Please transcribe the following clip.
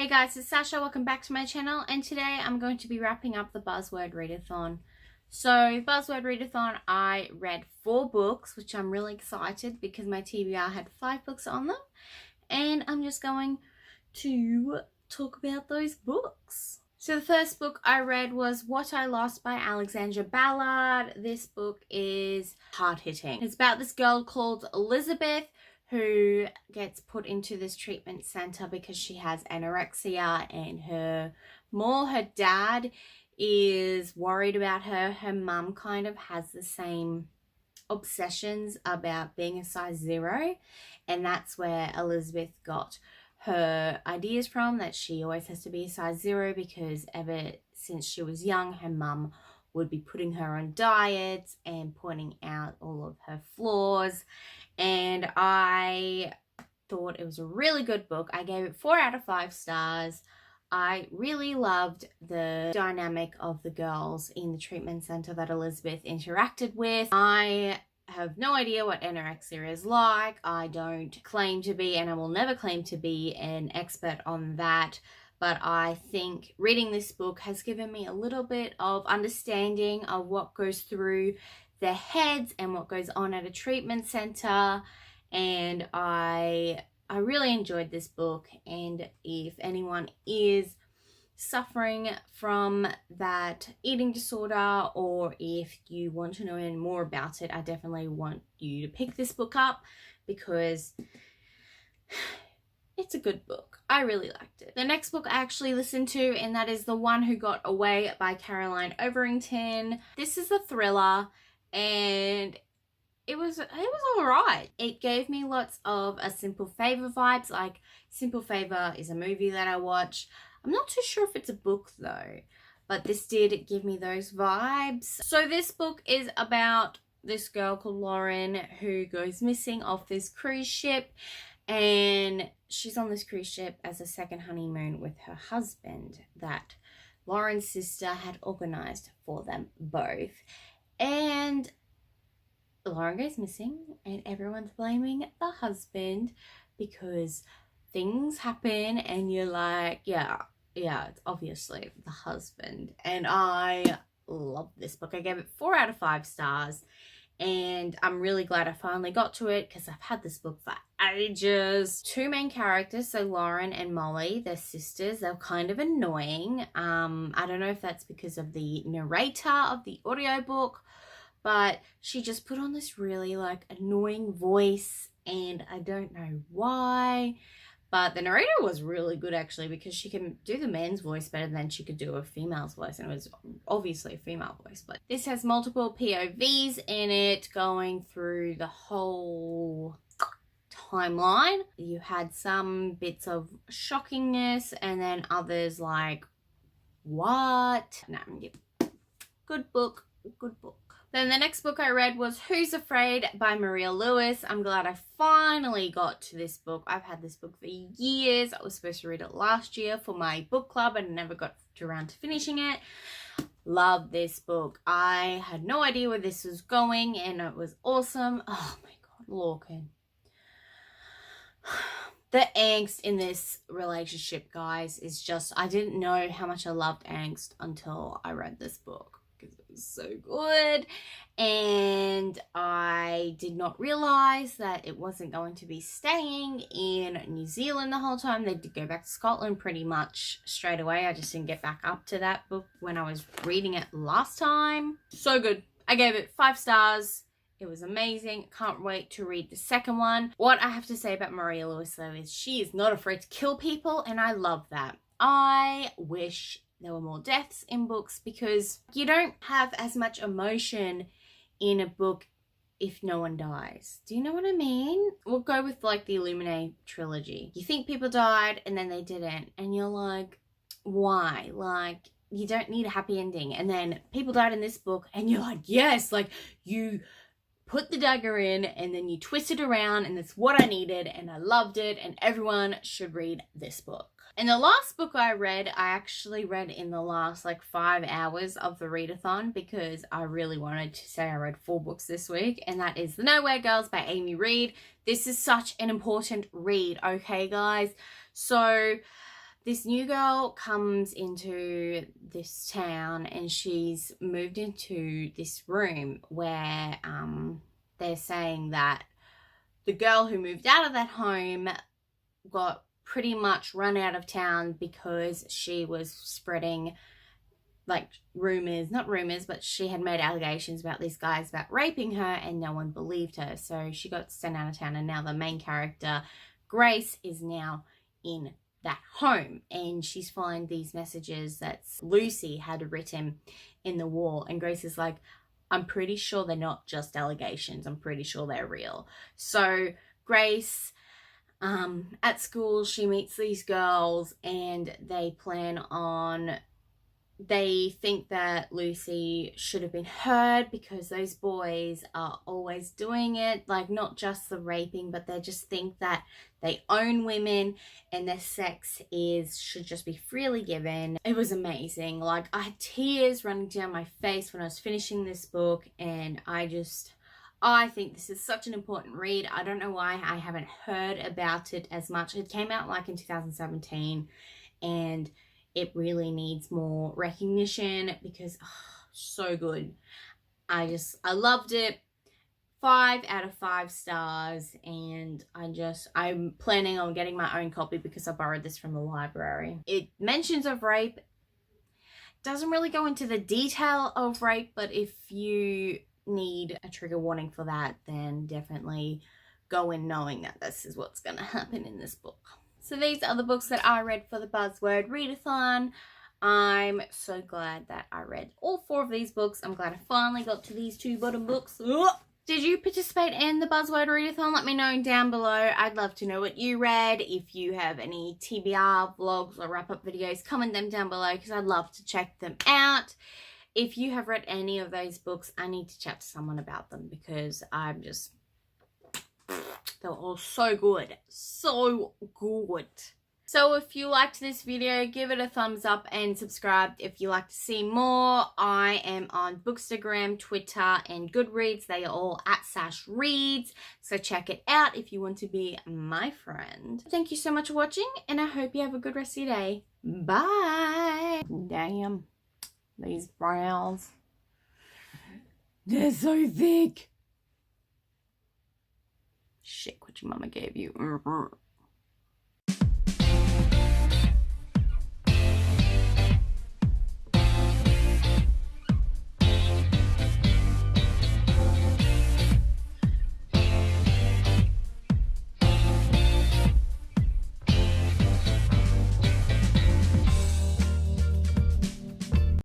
Hey guys, it's Sasha. Welcome back to my channel, and today I'm going to be wrapping up the Buzzword Readathon. So, Buzzword Readathon, I read 4 books, which I'm really excited because my TBR had 5 books on them, and I'm just going to talk about those books. So the first book I read was What I Lost by Alexandra Ballard. This book is hard-hitting. It's about this girl called Elizabeth who gets put into this treatment center because she has anorexia, and her dad is worried about her. Her mum kind of has the same obsessions about being a size 0, and that's where Elizabeth got her ideas from, that she always has to be a size 0 because ever since she was young, her mum would be putting her on diets and pointing out all of her flaws. And I thought it was a really good book. I gave it 4 out of 5 stars. I really loved the dynamic of the girls in the treatment center that Elizabeth interacted with. I have no idea what anorexia is like. I don't claim to be, and I will never claim to be, an expert on that. But I think reading this book has given me a little bit of understanding of what goes through their heads and what goes on at a treatment center. And I really enjoyed this book. And if anyone is suffering from that eating disorder, or if you want to know any more about it, I definitely want you to pick this book up because it's a good book. I really liked it. The next book I actually listened to, and that is The One Who Got Away by Caroline Overington. This is a thriller, and it was all right. It gave me lots of A Simple Favor vibes. Like, Simple Favor is a movie that I watch. I'm not too sure if it's a book though, but this did give me those vibes. So this book is about this girl called Lauren who goes missing off this cruise ship, and she's on this cruise ship as a second honeymoon with her husband that Lauren's sister had organized for them both. And Lauren goes missing, and everyone's blaming the husband because things happen, and you're like, yeah, it's obviously the husband. And I love this book. I gave it 4 out of 5 stars, and I'm really glad I finally got to it because I've had this book for ages. 2 main characters, so Lauren and Molly, they're sisters. They're kind of annoying. I don't know if that's because of the narrator of the audiobook, but she just put on this really annoying voice, and I don't know why. But the narrator was really good actually, because she can do the man's voice better than she could do a female's voice, and it was obviously a female voice. But this has multiple POVs in it going through the whole timeline. You had some bits of shockingness, and then others like, what? Nah, good book. Then the next book I read was Who's Afraid by Maria Lewis. I'm glad I finally got to this book. I've had this book for years. I was supposed to read it last year for my book club and never got around to finishing it. Love this book. I had no idea where this was going, and it was awesome. Oh my God, Lorcan. The angst in this relationship, guys, is just, I didn't know how much I loved angst until I read this book. Because it was so good, and I did not realize that it wasn't going to be staying in New Zealand the whole time. They did go back to Scotland pretty much straight away. I just didn't get back up to that book when I was reading it last time. So good. I gave it 5 stars. It was amazing. Can't wait to read the second one. What I have to say about Maria Lewis though is she is not afraid to kill people, and I love that. I wish there were more deaths in books, because you don't have as much emotion in a book if no one dies. Do you know what I mean? We'll go with like the Illuminae trilogy. You think people died and then they didn't, and you're like, why? Like, you don't need a happy ending. And then people died in this book and you're like, yes, like you put the dagger in and then you twist it around, and that's what I needed, and I loved it, and everyone should read this book. And the last book I read, I actually read in the last 5 hours of the readathon, because I really wanted to say I read 4 books this week, and that is The Nowhere Girls by Amy Reed. This is such an important read, okay guys? So This new girl comes into this town and she's moved into this room where they're saying that the girl who moved out of that home got pretty much run out of town because she was spreading like rumors, not rumors, but she had made allegations about these guys about raping her and no one believed her. So she got sent out of town, and now the main character, Grace, is now in that home, and she's found these messages that Lucy had written in the wall, and Grace is like, I'm pretty sure they're not just allegations, I'm pretty sure they're real. So Grace, at school, she meets these girls and they think that Lucy should have been heard because those boys are always doing it, like not just the raping, but they just think that they own women and their sex should just be freely given. It was amazing. Like, I had tears running down my face when I was finishing this book, and I think this is such an important read. I don't know why I haven't heard about it as much. It came out like in 2017, and it really needs more recognition because so good. I loved it. 5 out of 5 stars, and I'm planning on getting my own copy because I borrowed this from the library. It mentions of rape, doesn't really go into the detail of rape, but if you need a trigger warning for that, then definitely go in knowing that this is what's going to happen in this book. So these are the books that I read for the Buzzword Readathon. I'm so glad that I read all 4 of these books. I'm glad I finally got to these 2 bottom books. Did you participate in the Buzzword Readathon? Let me know down below. I'd love to know what you read. If you have any TBR vlogs or wrap-up videos, comment them down below because I'd love to check them out. If you have read any of those books, I need to chat to someone about them because they were all so good. So good. So if you liked this video, give it a thumbs up and subscribe if you like to see more. I am on Bookstagram, Twitter, and Goodreads. They are all at sashreads. So check it out if you want to be my friend. Thank you so much for watching, and I hope you have a good rest of your day. Bye. Damn. These brows. They're so thick. Shit, what your mama gave you.